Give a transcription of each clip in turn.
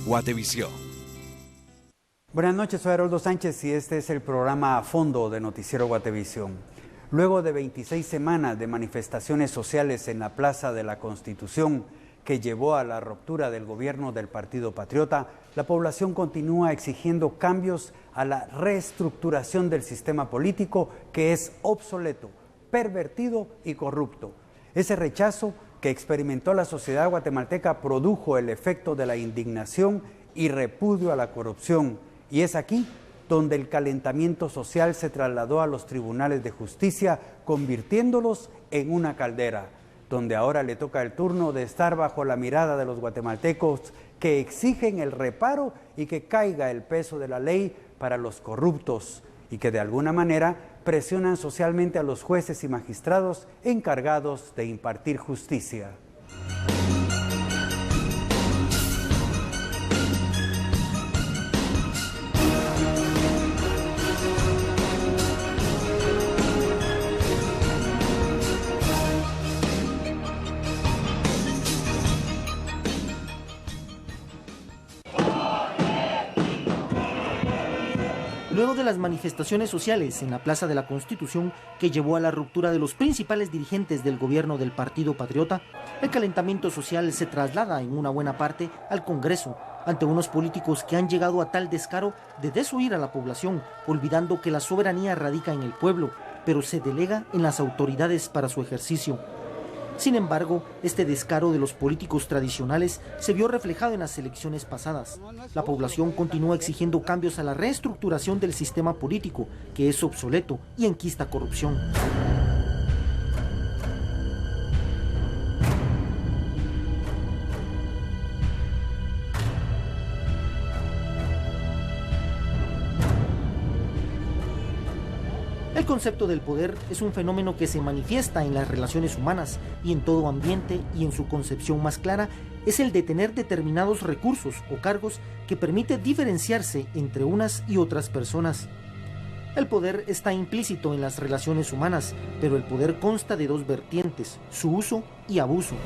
Guatevisión. Buenas noches, soy Haroldo Sánchez y este es el programa A Fondo de Noticiero Guatevisión. Luego de 26 semanas de manifestaciones sociales en la Plaza de la Constitución, que llevó a la ruptura del gobierno del Partido Patriota, la población continúa exigiendo cambios a la reestructuración del sistema político que es obsoleto, pervertido y corrupto. Ese rechazo que experimentó la sociedad guatemalteca produjo el efecto de la indignación y repudio a la corrupción, y es aquí donde el calentamiento social se trasladó a los tribunales de justicia, convirtiéndolos en una caldera, donde ahora le toca el turno de estar bajo la mirada de los guatemaltecos que exigen el reparo y que caiga el peso de la ley para los corruptos y que de alguna manera presionan socialmente a los jueces y magistrados encargados de impartir justicia. Luego de las manifestaciones sociales en la Plaza de la Constitución que llevó a la ruptura de los principales dirigentes del gobierno del Partido Patriota, el calentamiento social se traslada en una buena parte al Congreso, ante unos políticos que han llegado a tal descaro de desoír a la población, olvidando que la soberanía radica en el pueblo, pero se delega en las autoridades para su ejercicio. Sin embargo, este descaro de los políticos tradicionales se vio reflejado en las elecciones pasadas. La población continúa exigiendo cambios a la reestructuración del sistema político, que es obsoleto y enquista corrupción. El concepto del poder es un fenómeno que se manifiesta en las relaciones humanas y en todo ambiente, y en su concepción más clara es el de tener determinados recursos o cargos que permite diferenciarse entre unas y otras personas. El poder está implícito en las relaciones humanas, pero el poder consta de dos vertientes: su uso y abuso.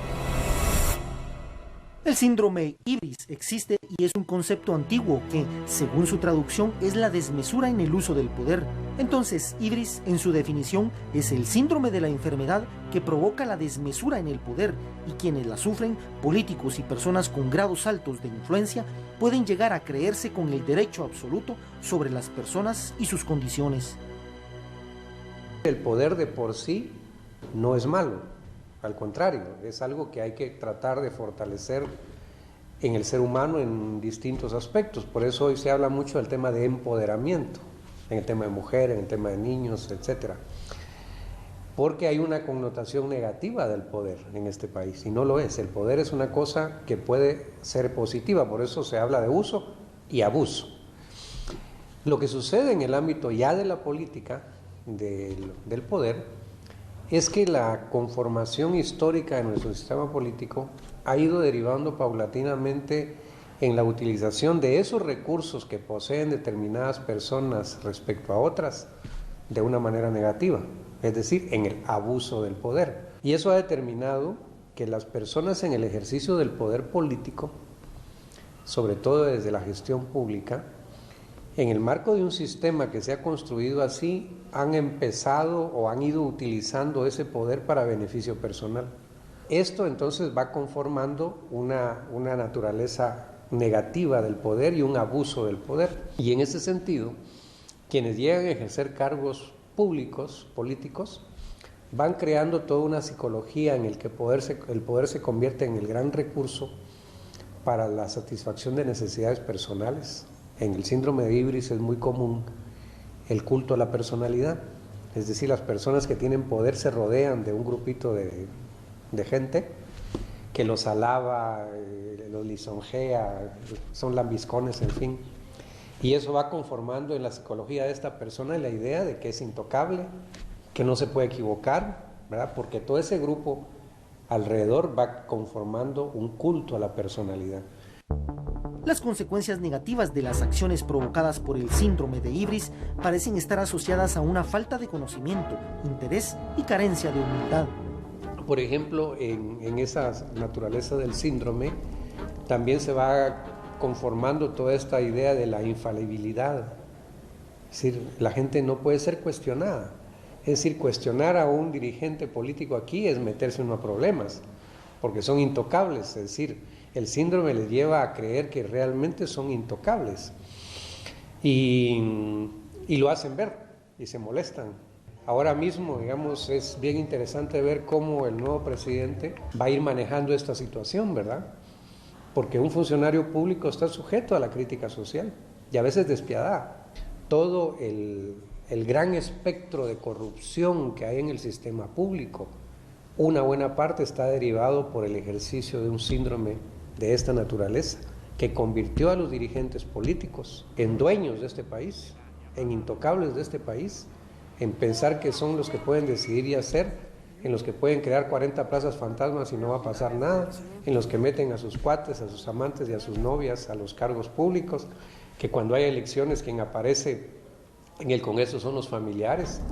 El síndrome híbris existe y es un concepto antiguo que, según su traducción, es la desmesura en el uso del poder. Entonces, híbris, en su definición, es el síndrome de la enfermedad que provoca la desmesura en el poder, y quienes la sufren, políticos y personas con grados altos de influencia, pueden llegar a creerse con el derecho absoluto sobre las personas y sus condiciones. El poder de por sí no es malo. Al contrario, es algo que hay que tratar de fortalecer en el ser humano en distintos aspectos. Por eso hoy se habla mucho del tema de empoderamiento, en el tema de mujeres, en el tema de niños, etc. Porque hay una connotación negativa del poder en este país, y no lo es. El poder es una cosa que puede ser positiva, por eso se habla de uso y abuso. Lo que sucede en el ámbito ya de la política, del poder, es que la conformación histórica de nuestro sistema político ha ido derivando paulatinamente en la utilización de esos recursos que poseen determinadas personas respecto a otras de una manera negativa, es decir, en el abuso del poder. Y eso ha determinado que las personas en el ejercicio del poder político, sobre todo desde la gestión pública, en el marco de un sistema que se ha construido así, han empezado o han ido utilizando ese poder para beneficio personal. Esto entonces va conformando una naturaleza negativa del poder y un abuso del poder. Y en ese sentido, quienes llegan a ejercer cargos públicos, políticos, van creando toda una psicología en el que el poder se convierte en el gran recurso para la satisfacción de necesidades personales. En el síndrome de híbris es muy común el culto a la personalidad, es decir, las personas que tienen poder se rodean de un grupito de gente que los alaba, los lisonjea, son lambiscones, en fin. Y eso va conformando en la psicología de esta persona la idea de que es intocable, que no se puede equivocar, ¿verdad? Porque todo ese grupo alrededor va conformando un culto a la personalidad. Las consecuencias negativas de las acciones provocadas por el síndrome de híbris parecen estar asociadas a una falta de conocimiento, interés y carencia de humildad. Por ejemplo, en esa naturaleza del síndrome también se va conformando toda esta idea de la infalibilidad. Es decir, la gente no puede ser cuestionada. Es decir, cuestionar a un dirigente político aquí es meterse en unos problemas, porque son intocables. Es decir, el síndrome les lleva a creer que realmente son intocables. Y lo hacen ver y se molestan. Ahora mismo, digamos, es bien interesante ver cómo el nuevo presidente va a ir manejando esta situación, ¿verdad? Porque un funcionario público está sujeto a la crítica social y a veces despiadada. Todo el gran espectro de corrupción que hay en el sistema público, una buena parte está derivado por el ejercicio de un síndrome de esta naturaleza, que convirtió a los dirigentes políticos en dueños de este país, en intocables de este país, en pensar que son los que pueden decidir y hacer, en los que pueden crear 40 plazas fantasmas y no va a pasar nada, en los que meten a sus cuates, a sus amantes y a sus novias a los cargos públicos, que cuando hay elecciones quien aparece en el Congreso son los familiares.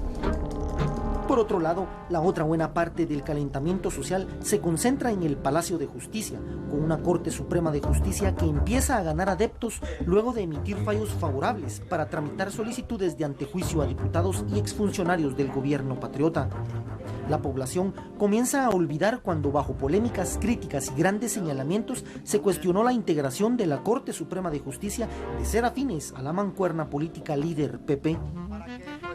Por otro lado, la otra buena parte del calentamiento social se concentra en el Palacio de Justicia, con una Corte Suprema de Justicia que empieza a ganar adeptos luego de emitir fallos favorables para tramitar solicitudes de antejuicio a diputados y exfuncionarios del gobierno patriota. La población comienza a olvidar cuando, bajo polémicas, críticas y grandes señalamientos, se cuestionó la integración de la Corte Suprema de Justicia de ser afines a la mancuerna política líder PP.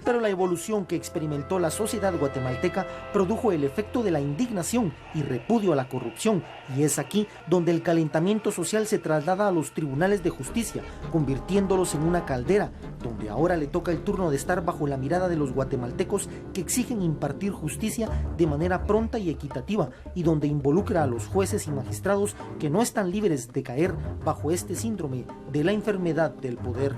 Pero la evolución que experimentó la sociedad guatemalteca produjo el efecto de la indignación y repudio a la corrupción, y es aquí donde el calentamiento social se traslada a los tribunales de justicia, convirtiéndolos en una caldera, donde ahora le toca el turno de estar bajo la mirada de los guatemaltecos que exigen impartir justicia de manera pronta y equitativa, y donde involucra a los jueces y magistrados que no están libres de caer bajo este síndrome de la enfermedad del poder.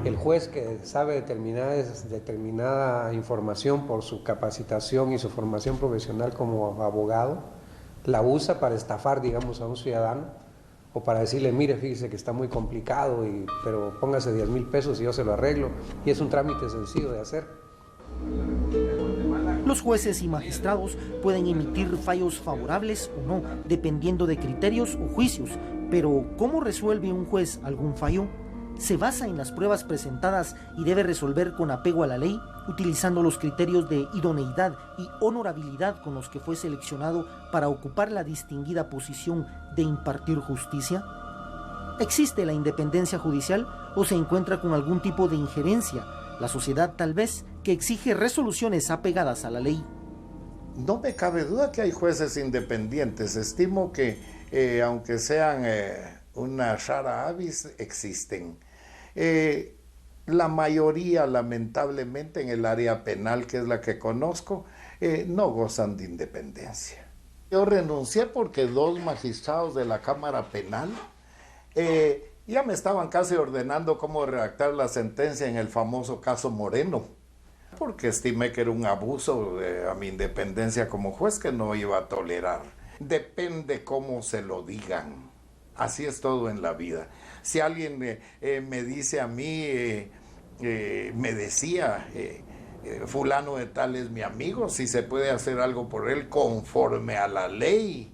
El juez que sabe determinada información por su capacitación y su formación profesional como abogado, la usa para estafar, digamos, a un ciudadano o para decirle, mire, fíjese que está muy complicado, pero póngase 10,000 pesos y yo se lo arreglo, y es un trámite sencillo de hacer. Los jueces y magistrados pueden emitir fallos favorables o no, dependiendo de criterios o juicios, pero ¿cómo resuelve un juez algún fallo? Se basa en las pruebas presentadas y debe resolver con apego a la ley, utilizando los criterios de idoneidad y honorabilidad con los que fue seleccionado para ocupar la distinguida posición de impartir justicia. ¿Existe la independencia judicial o se encuentra con algún tipo de injerencia, la sociedad tal vez, que exige resoluciones apegadas a la ley? No me cabe duda que hay jueces independientes. Estimo que aunque sean una rara avis, existen. La mayoría, lamentablemente, en el área penal, que es la que conozco, no gozan de independencia. Yo renuncié porque 2 magistrados de la Cámara Penal ya me estaban casi ordenando cómo redactar la sentencia en el famoso caso Moreno, porque estimé que era un abuso a mi independencia como juez que no iba a tolerar. Depende cómo se lo digan. Así es todo en la vida. Si alguien me dice a mí, me decía, fulano de tal es mi amigo, si se puede hacer algo por él conforme a la ley,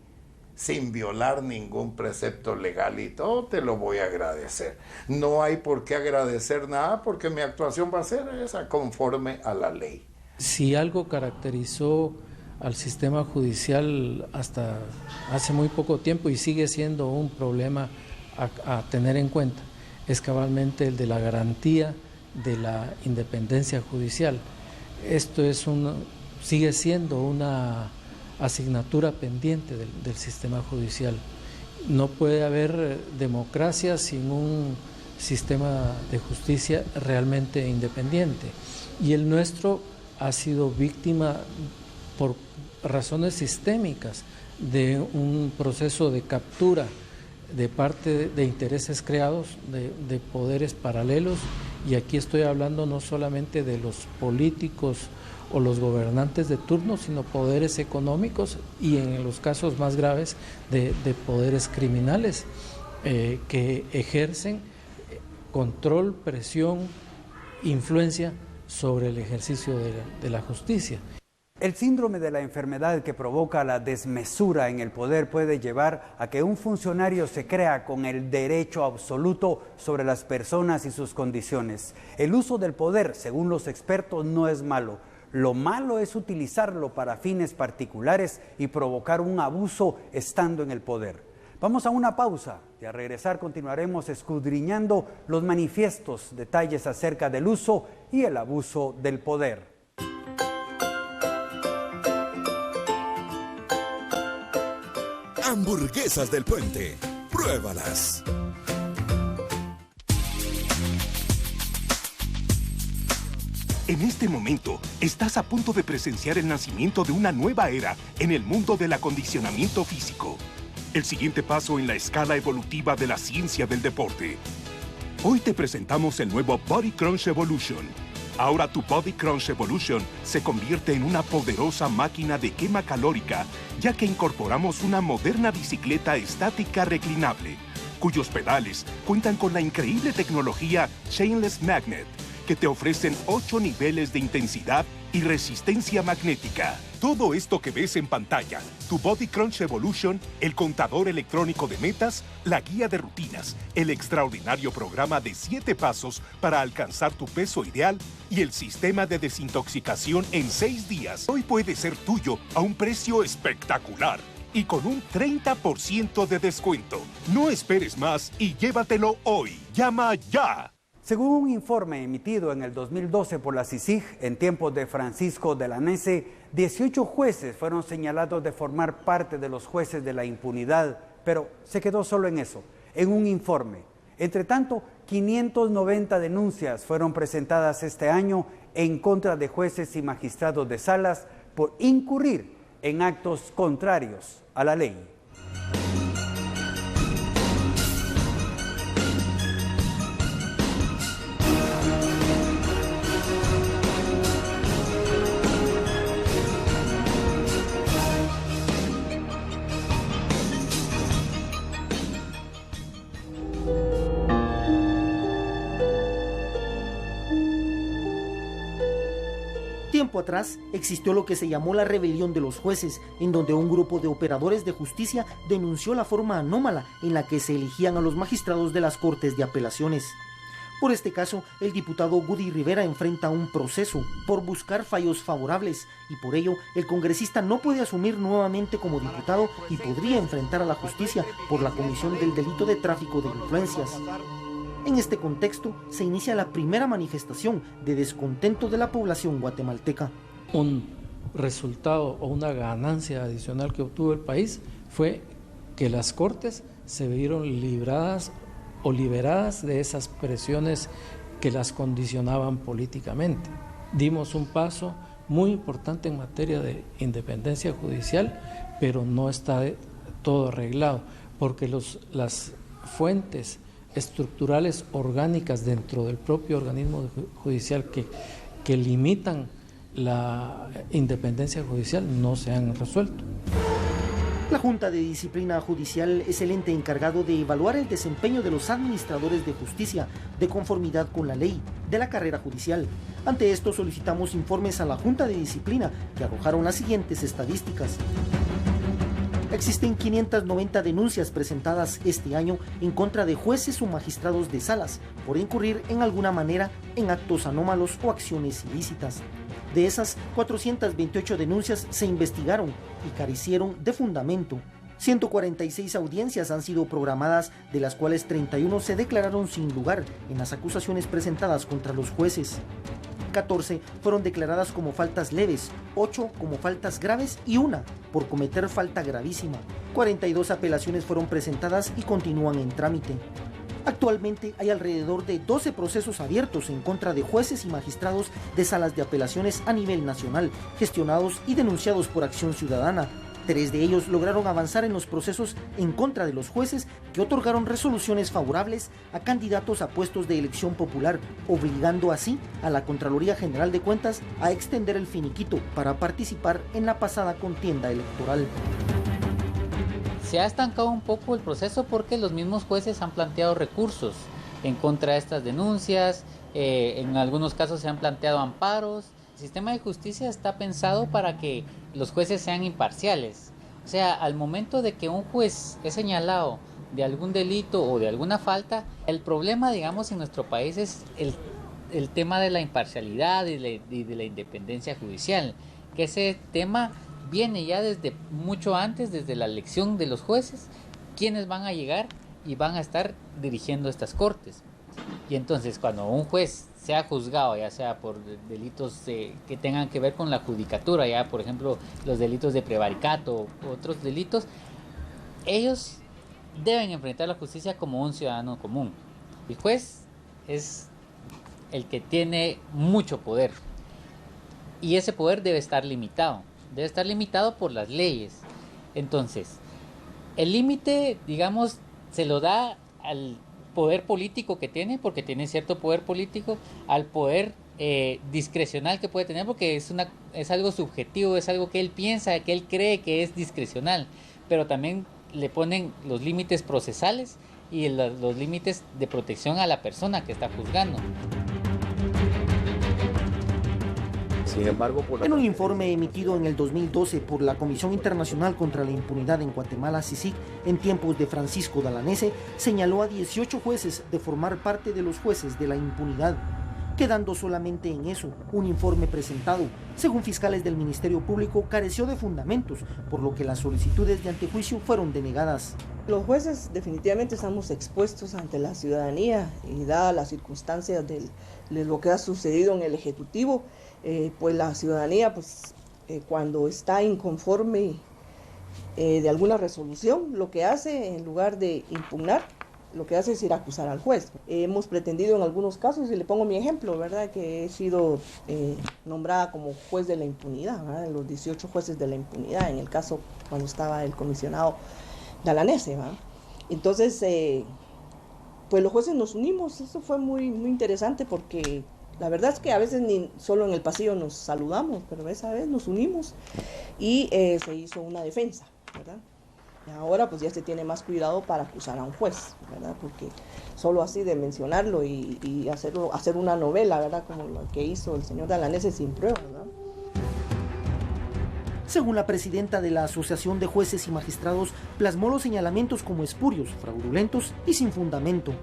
sin violar ningún precepto legal y todo, te lo voy a agradecer. No hay por qué agradecer nada porque mi actuación va a ser esa, conforme a la ley. Si algo caracterizó al sistema judicial hasta hace muy poco tiempo y sigue siendo un problema a tener en cuenta, es cabalmente el de la garantía de la independencia judicial. Esto sigue siendo una asignatura pendiente del sistema judicial. No puede haber democracia sin un sistema de justicia realmente independiente, y el nuestro ha sido víctima por razones sistémicas de un proceso de captura de parte de intereses creados, de poderes paralelos, y aquí estoy hablando no solamente de los políticos o los gobernantes de turno, sino poderes económicos y en los casos más graves de poderes criminales que ejercen control, presión, influencia sobre el ejercicio de la justicia. El síndrome de la enfermedad que provoca la desmesura en el poder puede llevar a que un funcionario se crea con el derecho absoluto sobre las personas y sus condiciones. El uso del poder, según los expertos, no es malo. Lo malo es utilizarlo para fines particulares y provocar un abuso estando en el poder. Vamos a una pausa y al regresar continuaremos escudriñando los manifiestos, detalles acerca del uso y el abuso del poder. Hamburguesas del Puente. Pruébalas. En este momento, estás a punto de presenciar el nacimiento de una nueva era en el mundo del acondicionamiento físico. El siguiente paso en la escala evolutiva de la ciencia del deporte. Hoy te presentamos el nuevo Body Crunch Evolution. Ahora tu Body Crunch Evolution se convierte en una poderosa máquina de quema calórica, ya que incorporamos una moderna bicicleta estática reclinable, cuyos pedales cuentan con la increíble tecnología Chainless Magnet, que te ofrecen 8 niveles de intensidad y resistencia magnética. Todo esto que ves en pantalla, tu Body Crunch Evolution, el contador electrónico de metas, la guía de rutinas, el extraordinario programa de 7 pasos para alcanzar tu peso ideal y el sistema de desintoxicación en 6 días, hoy puede ser tuyo a un precio espectacular y con un 30% de descuento. No esperes más y llévatelo hoy. ¡Llama ya! Según un informe emitido en el 2012 por la CICIG, en tiempos de Francisco de la Nese, 18 jueces fueron señalados de formar parte de los jueces de la impunidad, pero se quedó solo en eso, en un informe. Entre tanto, 590 denuncias fueron presentadas este año en contra de jueces y magistrados de salas por incurrir en actos contrarios a la ley. Tiempo atrás existió lo que se llamó la rebelión de los jueces, en donde un grupo de operadores de justicia denunció la forma anómala en la que se elegían a los magistrados de las Cortes de Apelaciones. Por este caso, el diputado Woody Rivera enfrenta un proceso por buscar fallos favorables y por ello el congresista no puede asumir nuevamente como diputado y podría enfrentar a la justicia por la comisión del delito de tráfico de influencias. En este contexto se inicia la primera manifestación de descontento de la población guatemalteca. Un resultado o una ganancia adicional que obtuvo el país fue que las Cortes se vieron libradas o liberadas de esas presiones que las condicionaban políticamente. Dimos un paso muy importante en materia de independencia judicial, pero no está todo arreglado, porque las fuentes estructurales orgánicas dentro del propio organismo judicial que limitan la independencia judicial no se han resuelto. La Junta de Disciplina Judicial es el ente encargado de evaluar el desempeño de los administradores de justicia de conformidad con la ley de la carrera judicial. Ante esto solicitamos informes a la Junta de Disciplina que arrojaron las siguientes estadísticas. Existen 590 denuncias presentadas este año en contra de jueces o magistrados de salas por incurrir en alguna manera en actos anómalos o acciones ilícitas. De esas, 428 denuncias se investigaron y carecieron de fundamento. 146 audiencias han sido programadas, de las cuales 31 se declararon sin lugar en las acusaciones presentadas contra los jueces. 14 fueron declaradas como faltas leves, 8 como faltas graves y 1 por cometer falta gravísima. 42 apelaciones fueron presentadas y continúan en trámite. Actualmente hay alrededor de 12 procesos abiertos en contra de jueces y magistrados de salas de apelaciones a nivel nacional, gestionados y denunciados por Acción Ciudadana. 3 de ellos lograron avanzar en los procesos en contra de los jueces que otorgaron resoluciones favorables a candidatos a puestos de elección popular, obligando así a la Contraloría General de Cuentas a extender el finiquito para participar en la pasada contienda electoral. Se ha estancado un poco el proceso porque los mismos jueces han planteado recursos en contra de estas denuncias, en algunos casos se han planteado amparos sistema de justicia está pensado para que los jueces sean imparciales. O sea, al momento de que un juez es señalado de algún delito o de alguna falta, el problema, digamos, en nuestro país es el tema de la imparcialidad y de la independencia judicial, que ese tema viene ya desde mucho antes, desde la elección de los jueces, quienes van a llegar y van a estar dirigiendo estas cortes. Y entonces, cuando un juez sea juzgado, ya sea por delitos que tengan que ver con la judicatura, ya por ejemplo los delitos de prevaricato u otros delitos, ellos deben enfrentar la justicia como un ciudadano común. El juez es el que tiene mucho poder y ese poder debe estar limitado por las leyes. Entonces, el límite, digamos, se lo da al poder político que tiene, porque tiene cierto poder político, al poder discrecional que puede tener, porque es algo subjetivo, es algo que él piensa, que él cree que es discrecional, pero también le ponen los límites procesales y los límites de protección a la persona que está juzgando. Sin embargo, en un informe emitido en el 2012 por la Comisión Internacional contra la Impunidad en Guatemala, CICIG, en tiempos de Francisco Dalanese, señaló a 18 jueces de formar parte de los jueces de la impunidad, quedando solamente en eso. Un informe presentado, según fiscales del Ministerio Público, careció de fundamentos, por lo que las solicitudes de antejuicio fueron denegadas. Los jueces definitivamente estamos expuestos ante la ciudadanía y dadas las circunstancias de lo que ha sucedido en el Ejecutivo, pues la ciudadanía cuando está inconforme de alguna resolución, lo que hace en lugar de impugnar, lo que hace es ir a acusar al juez. Hemos pretendido en algunos casos, y le pongo mi ejemplo, ¿verdad?, que he sido nombrada como juez de la impunidad, ¿verdad?, de los 18 jueces de la impunidad, en el caso cuando estaba el comisionado Dalanese, ¿verdad? Entonces, pues los jueces nos unimos. Eso fue muy, muy interesante, porque la verdad es que a veces ni solo en el pasillo nos saludamos, pero esa vez nos unimos y se hizo una defensa, ¿verdad? Y ahora pues ya se tiene más cuidado para acusar a un juez, ¿verdad? Porque solo así de mencionarlo y hacer una novela, ¿verdad?, como lo que hizo el señor Dalanese sin pruebas, ¿verdad? Según la presidenta de la Asociación de Jueces y Magistrados, plasmó los señalamientos como espurios, fraudulentos y sin fundamento.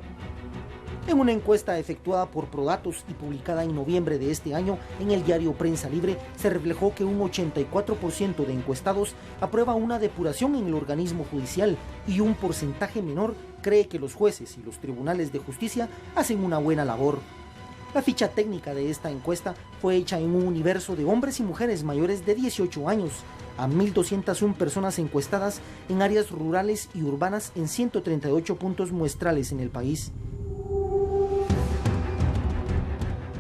En una encuesta efectuada por Prodatos y publicada en noviembre de este año en el diario Prensa Libre, se reflejó que un 84% de encuestados aprueba una depuración en el organismo judicial y un porcentaje menor cree que los jueces y los tribunales de justicia hacen una buena labor. La ficha técnica de esta encuesta fue hecha en un universo de hombres y mujeres mayores de 18 años, a 1.201 personas encuestadas en áreas rurales y urbanas en 138 puntos muestrales en el país.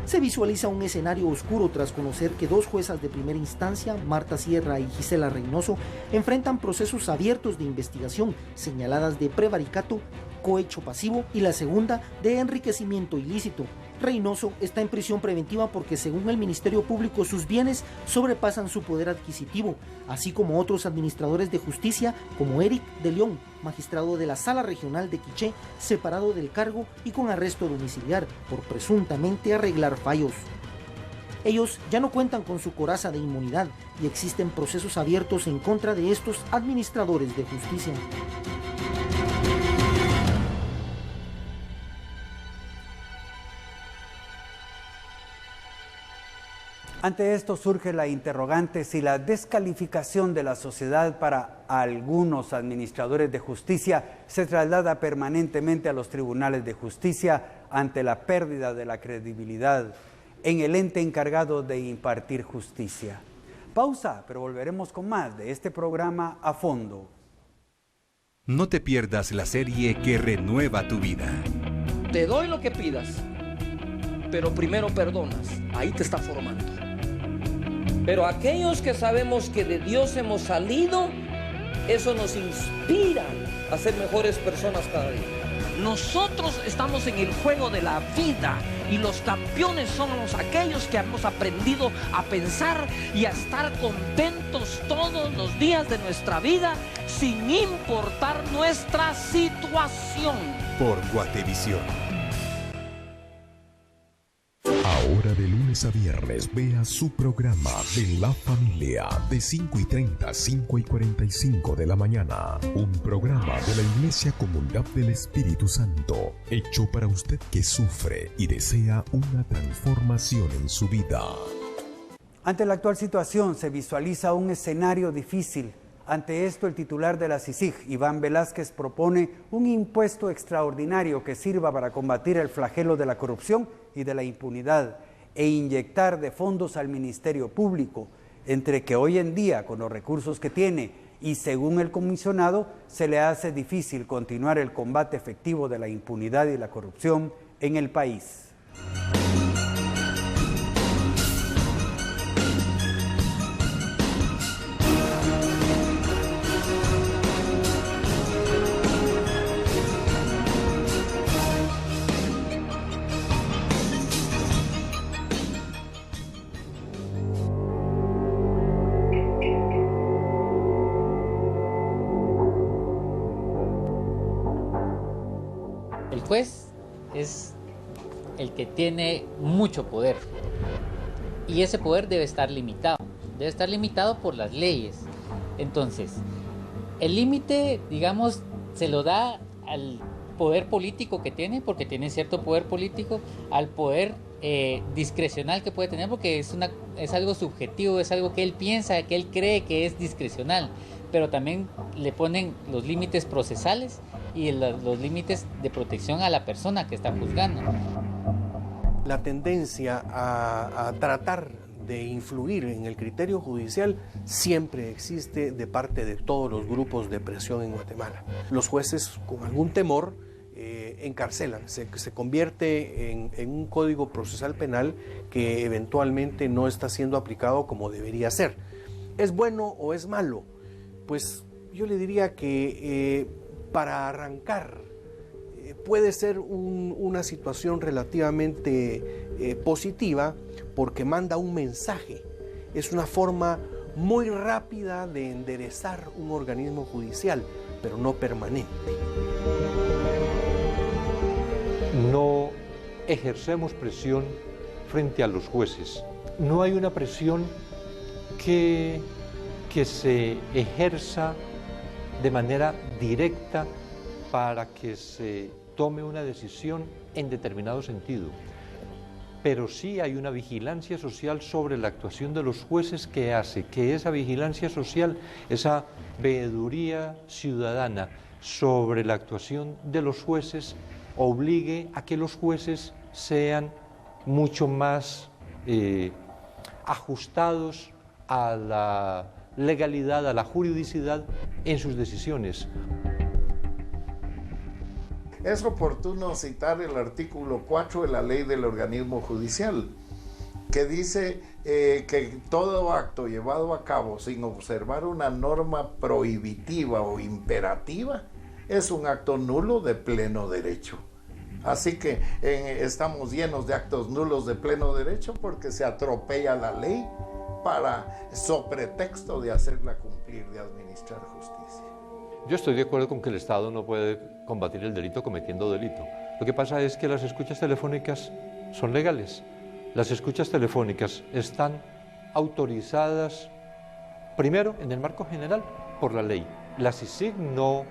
Se visualiza un escenario oscuro tras conocer que dos juezas de primera instancia, Marta Sierra y Gisela Reynoso, enfrentan procesos abiertos de investigación señaladas de prevaricato, cohecho pasivo y la segunda de enriquecimiento ilícito. Reynoso está en prisión preventiva porque, según el Ministerio Público, sus bienes sobrepasan su poder adquisitivo, así como otros administradores de justicia como Eric de León, magistrado de la Sala Regional de Quiché, separado del cargo y con arresto domiciliar por presuntamente arreglar fallos. Ellos ya no cuentan con su coraza de inmunidad y existen procesos abiertos en contra de estos administradores de justicia. Ante esto surge la interrogante si la descalificación de la sociedad para algunos administradores de justicia se traslada permanentemente a los tribunales de justicia ante la pérdida de la credibilidad en el ente encargado de impartir justicia. Pausa, pero volveremos con más de este programa A Fondo. No te pierdas la serie que renueva tu vida. Te doy lo que pidas, pero primero perdonas. Ahí te está formando. Pero aquellos que sabemos que de Dios hemos salido, eso nos inspira a ser mejores personas cada día. Nosotros estamos en el juego de la vida y los campeones somos aquellos que hemos aprendido a pensar y a estar contentos todos los días de nuestra vida sin importar nuestra situación. Por Guatevisión. Ahora Ahora de lunes a viernes vea su programa de la familia de 5:30 a 5:45 de la mañana. Un programa de la Iglesia Comunidad del Espíritu Santo, hecho para usted que sufre y desea una transformación en su vida. Ante la actual situación se visualiza un escenario difícil. Ante esto, el titular de la CICIG, Iván Velázquez, propone un impuesto extraordinario que sirva para combatir el flagelo de la corrupción y de la impunidad e inyectar de fondos al Ministerio Público, entre que hoy en día, con los recursos que tiene y según el comisionado, se le hace difícil continuar el combate efectivo de la impunidad y la corrupción en el país. El juez es el que tiene mucho poder y ese poder debe estar limitado por las leyes. Entonces, el límite, digamos, se lo da al poder político que tiene, porque tiene cierto poder político, al poder discrecional que puede tener, porque es algo subjetivo, es algo que él piensa, que él cree que es discrecional, pero también le ponen los límites procesales y los límites de protección a la persona que está juzgando. La tendencia a tratar de influir en el criterio judicial siempre existe de parte de todos los grupos de presión en Guatemala. Los jueces, con algún temor, encarcelan, se convierte en un código procesal penal que eventualmente no está siendo aplicado como debería ser. ¿Es bueno o es malo? Pues yo le diría que para arrancar puede ser una situación relativamente positiva, porque manda un mensaje. Es una forma muy rápida de enderezar un organismo judicial, pero no permanente. No ejercemos presión frente a los jueces. No hay una presión que se ejerza de manera directa para que se tome una decisión en determinado sentido. Pero sí hay una vigilancia social sobre la actuación de los jueces que hace que esa vigilancia social, esa veeduría ciudadana sobre la actuación de los jueces, obligue a que los jueces sean mucho más ajustados a la legalidad, a la juridicidad en sus decisiones. Es oportuno citar el artículo 4 de la Ley del Organismo Judicial, que dice que todo acto llevado a cabo sin observar una norma prohibitiva o imperativa es un acto nulo de pleno derecho. Así que estamos llenos de actos nulos de pleno derecho porque se atropella la ley sobre pretexto de hacerla cumplir, de administrar justicia. Yo estoy de acuerdo con que el Estado no puede combatir el delito cometiendo delito. Lo que pasa es que las escuchas telefónicas son legales. Las escuchas telefónicas están autorizadas, primero, en el marco general, por la ley. La CICIG no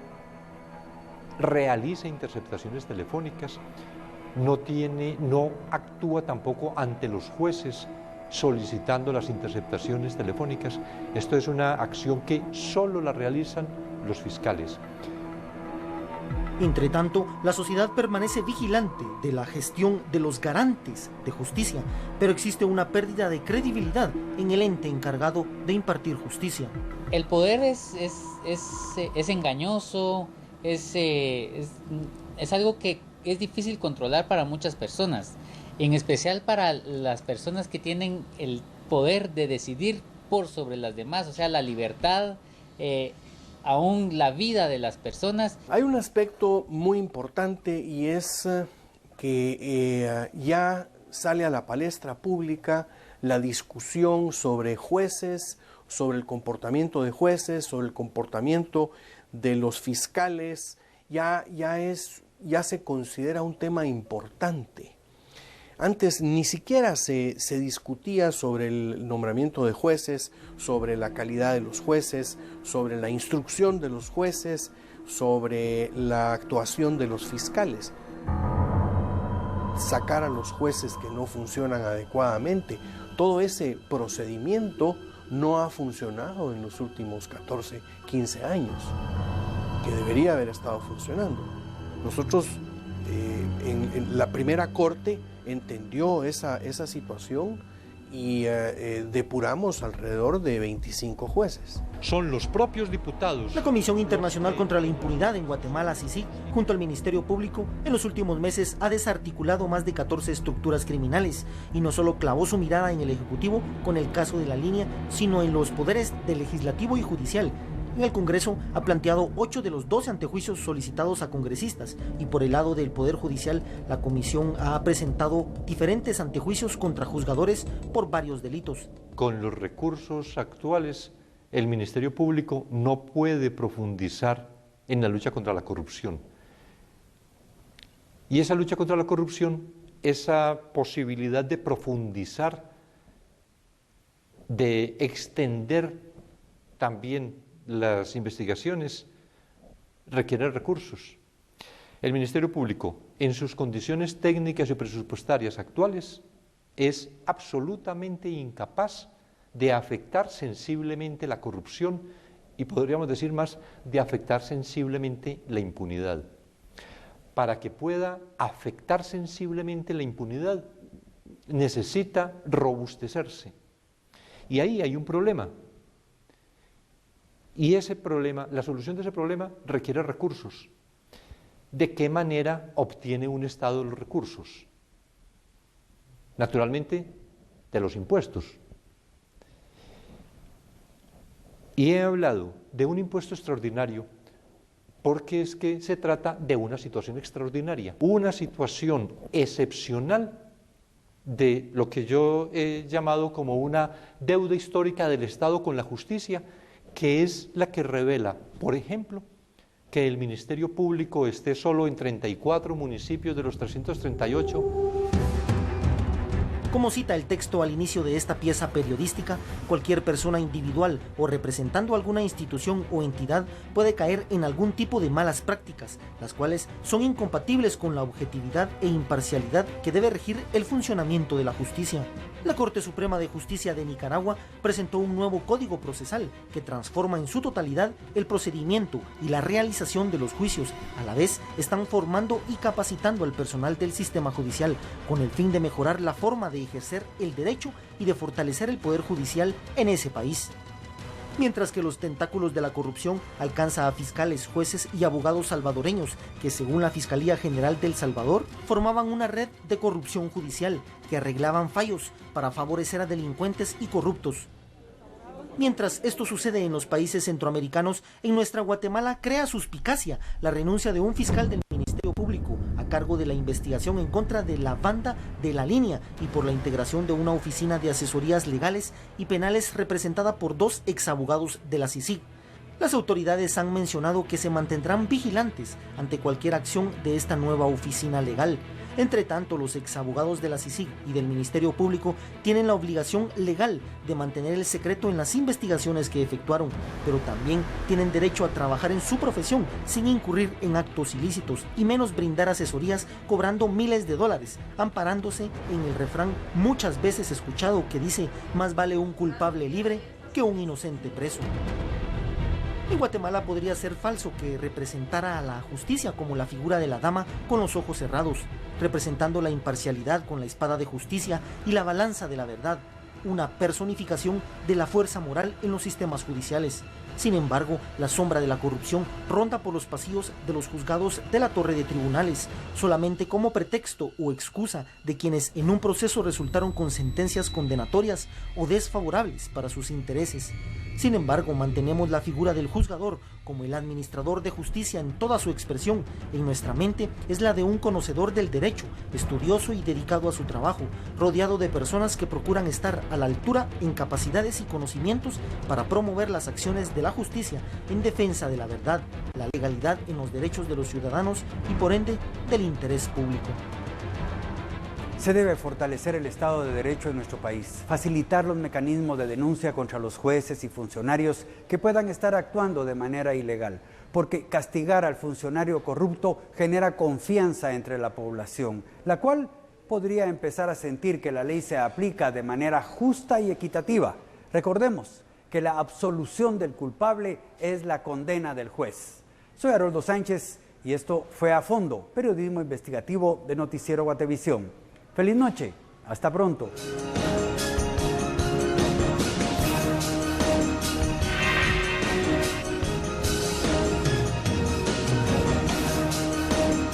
realiza interceptaciones telefónicas, no actúa tampoco ante los jueces solicitando las interceptaciones telefónicas. Esto es una acción que solo la realizan los fiscales. Entre tanto, la sociedad permanece vigilante de la gestión de los garantes de justicia, pero existe una pérdida de credibilidad en el ente encargado de impartir justicia. El poder es engañoso, es algo que es difícil controlar para muchas personas, en especial para las personas que tienen el poder de decidir por sobre las demás, o sea, la libertad, aún la vida de las personas. Hay un aspecto muy importante y es que ya sale a la palestra pública la discusión sobre jueces, sobre el comportamiento de jueces, sobre el comportamiento de los fiscales. Ya se considera un tema importante. Antes ni siquiera se discutía sobre el nombramiento de jueces, sobre la calidad de los jueces, sobre la instrucción de los jueces, sobre la actuación de los fiscales. Sacar a los jueces que no funcionan adecuadamente, todo ese procedimiento no ha funcionado en los últimos 14, 15 años, que debería haber estado funcionando. Nosotros, en la primera corte, entendió esa situación y depuramos alrededor de 25 jueces. Son los propios diputados. La Comisión Internacional contra la Impunidad en Guatemala, CICIG, junto al Ministerio Público, en los últimos meses ha desarticulado más de 14 estructuras criminales y no solo clavó su mirada en el Ejecutivo con el caso de La Línea, sino en los poderes del Legislativo y Judicial. En el Congreso ha planteado 8 de los 12 antejuicios solicitados a congresistas y por el lado del Poder Judicial la Comisión ha presentado diferentes antejuicios contra juzgadores por varios delitos. Con los recursos actuales, el Ministerio Público no puede profundizar en la lucha contra la corrupción. Y esa lucha contra la corrupción, esa posibilidad de profundizar, de extender también las investigaciones, requiere recursos. El Ministerio Público, en sus condiciones técnicas y presupuestarias actuales, es absolutamente incapaz de afectar sensiblemente la corrupción y podríamos decir más, de afectar sensiblemente la impunidad. Para que pueda afectar sensiblemente la impunidad, necesita robustecerse. Y ahí hay un problema. Y ese problema, la solución de ese problema requiere recursos. ¿De qué manera obtiene un Estado los recursos? Naturalmente, de los impuestos. Y he hablado de un impuesto extraordinario porque es que se trata de una situación extraordinaria, una situación excepcional de lo que yo he llamado como una deuda histórica del Estado con la justicia, que es la que revela, por ejemplo, que el Ministerio Público esté solo en 34 municipios de los 338. Como cita el texto al inicio de esta pieza periodística, cualquier persona individual o representando alguna institución o entidad puede caer en algún tipo de malas prácticas, las cuales son incompatibles con la objetividad e imparcialidad que debe regir el funcionamiento de la justicia. La Corte Suprema de Justicia de Nicaragua presentó un nuevo código procesal que transforma en su totalidad el procedimiento y la realización de los juicios. A la vez, están formando y capacitando al personal del sistema judicial con el fin de mejorar la forma de ejercer el derecho y de fortalecer el poder judicial en ese país. Mientras que los tentáculos de la corrupción alcanza a fiscales, jueces y abogados salvadoreños que, según la Fiscalía General de El Salvador, formaban una red de corrupción judicial que arreglaban fallos para favorecer a delincuentes y corruptos. Mientras esto sucede en los países centroamericanos, en nuestra Guatemala crea suspicacia la renuncia de un fiscal del Ministerio Público a cargo de la investigación en contra de la banda de La Línea y por la integración de una oficina de asesorías legales y penales representada por 2 exabogados de la CICIG. Las autoridades han mencionado que se mantendrán vigilantes ante cualquier acción de esta nueva oficina legal. Entre tanto, los exabogados de la CICIG y del Ministerio Público tienen la obligación legal de mantener el secreto en las investigaciones que efectuaron, pero también tienen derecho a trabajar en su profesión sin incurrir en actos ilícitos y menos brindar asesorías cobrando miles de dólares, amparándose en el refrán muchas veces escuchado que dice: más vale un culpable libre que un inocente preso. En Guatemala podría ser falso que representara a la justicia como la figura de la dama con los ojos cerrados, representando la imparcialidad con la espada de justicia y la balanza de la verdad, una personificación de la fuerza moral en los sistemas judiciales. Sin embargo, la sombra de la corrupción ronda por los pasillos de los juzgados de la torre de tribunales, solamente como pretexto o excusa de quienes en un proceso resultaron con sentencias condenatorias o desfavorables para sus intereses. Sin embargo, mantenemos la figura del juzgador como el administrador de justicia en toda su expresión. En nuestra mente es la de un conocedor del derecho, estudioso y dedicado a su trabajo, rodeado de personas que procuran estar a la altura en capacidades y conocimientos para promover las acciones de la justicia en defensa de la verdad, la legalidad en los derechos de los ciudadanos y por ende del interés público. Se debe fortalecer el Estado de Derecho en nuestro país, facilitar los mecanismos de denuncia contra los jueces y funcionarios que puedan estar actuando de manera ilegal, porque castigar al funcionario corrupto genera confianza entre la población, la cual podría empezar a sentir que la ley se aplica de manera justa y equitativa. Recordemos que la absolución del culpable es la condena del juez. Soy Haroldo Sánchez y esto fue A Fondo, periodismo investigativo de Noticiero Guatevisión. Feliz noche, hasta pronto.